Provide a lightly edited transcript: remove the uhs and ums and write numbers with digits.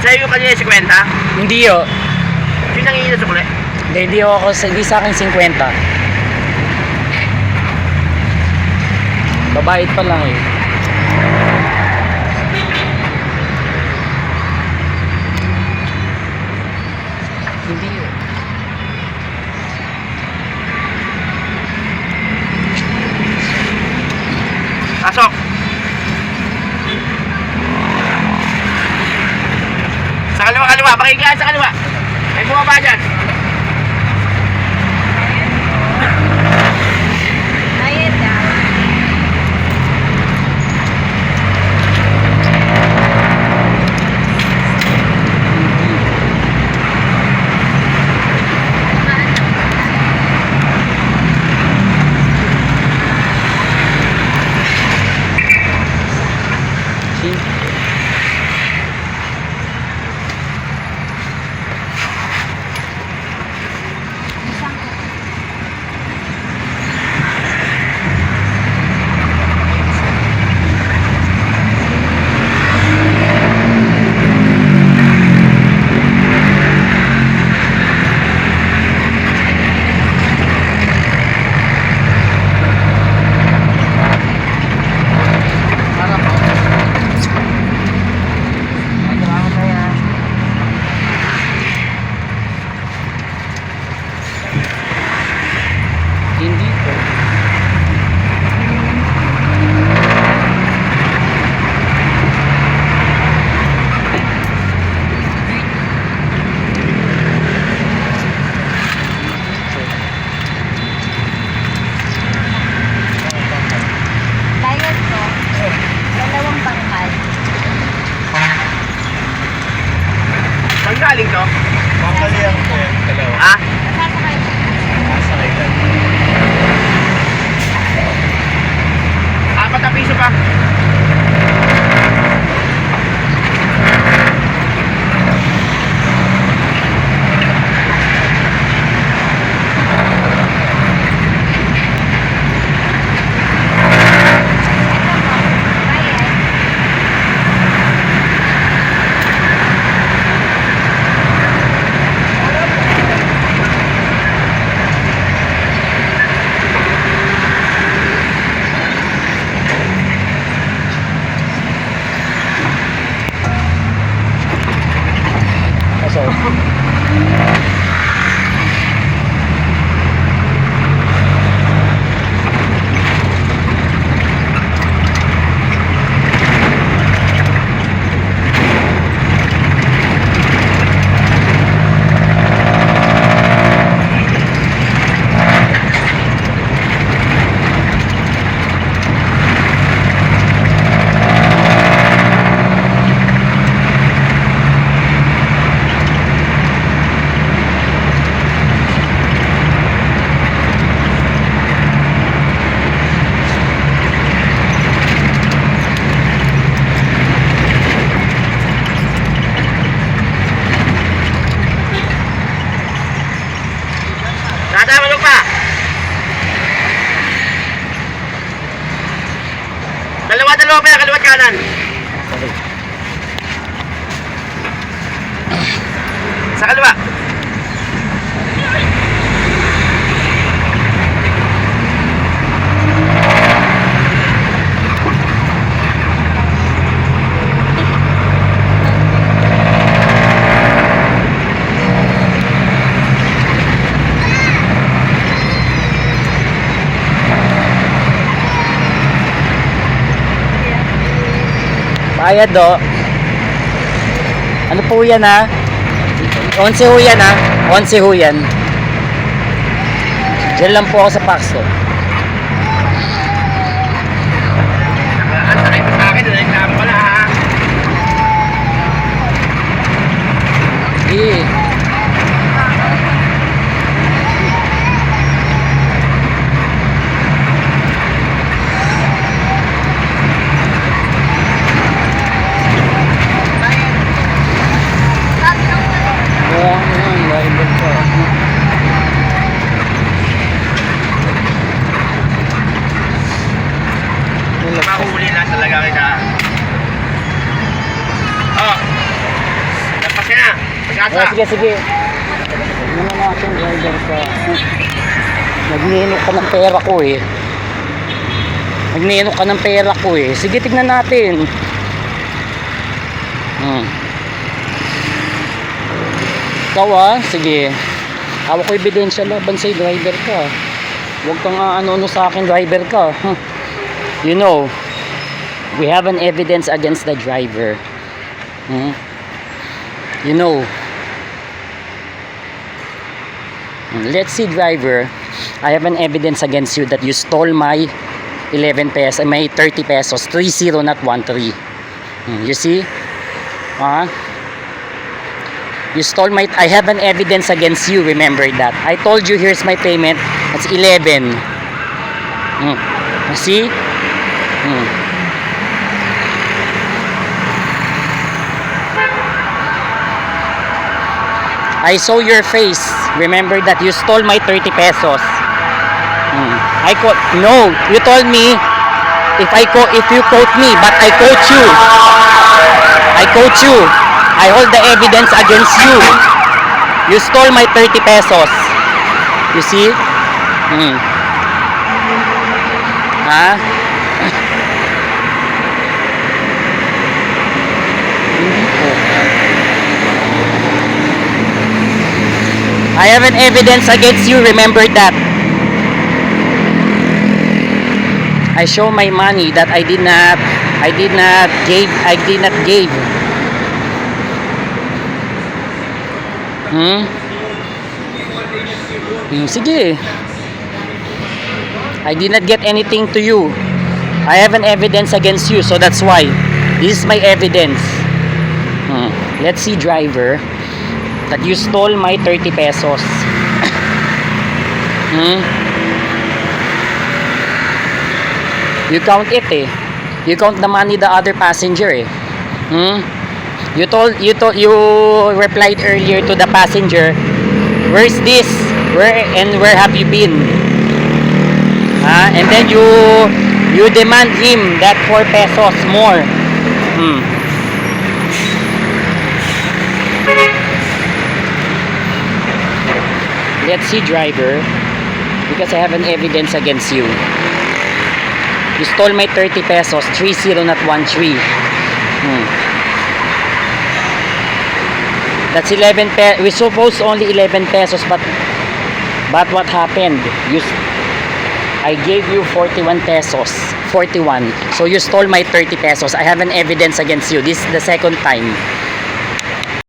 Sa'yo yung kanina 50? Hindi o. Sino ang iinit sa kuli? Hindi ako, hindi sa akin 50. Babait pa lang eh. Hindi o. Pasok! Sa kaliwa, pakigaan sa kaliwa. May bumaba dyan. Hindi po. Bayad ko, 2 bangkal. Saan galing to? Pangkaliang po yan, dalawa. Ha? Sasakay ko. Sasakay ka. 4 na piso pa. Nadamalo pa. Dalawa pa yan, kaliwat kanan. Okay. Sa kaliwa. Bayad do. Ano po yan ha? 11 ho yan ha? 11 ho yan. Diyan lang po ako sa Paxto. Ang sakit mo sa akin. Reklamo ka na ha. Sige. Kaya naman, driver ka. Mahuli lang talaga kita. Oh. Lapas ka na. Pagkasa. Sige, sige. Huwag naman natin, driver ka. Nagninok ka ng pera ko eh. Nagninok ka ng pera ko eh. Sige, tignan natin. Ikaw ah, sige. Hawak ko ebidensya laban sa'yo, driver ka. Huwag kang ano sa akin, driver ka. You know, we have an evidence against the driver. You know. Let's see, driver. I have an evidence against you that you stole my 11 pesos, my 30 pesos, 30 not 13. You see? You stole my, I have an evidence against you, remember that. I told you here's my payment, that's 11. You see? I saw your face. Remember that you stole my 30 pesos. No, you told me if you quote me, but I quote you. I quote you. I hold the evidence against you. You stole my 30 pesos. You see? I have an evidence against you, remember that. I show my money that I did not give. Sige. I did not get anything to you. I have an evidence against you, so that's why. This is my evidence. Let's see, driver, that you stole my 30 pesos. You count it eh. You count the money the other passenger eh. You replied earlier to the passenger, where's this? Where have you been? And then you demand him that 4 pesos more. Let's see, driver, because I have an evidence against you. You stole my 30 pesos, 30 not 13. That's 11 pesos. We supposed only 11 pesos, but what happened? I gave you 41 pesos. 41. So you stole my 30 pesos. I have an evidence against you. This is the second time.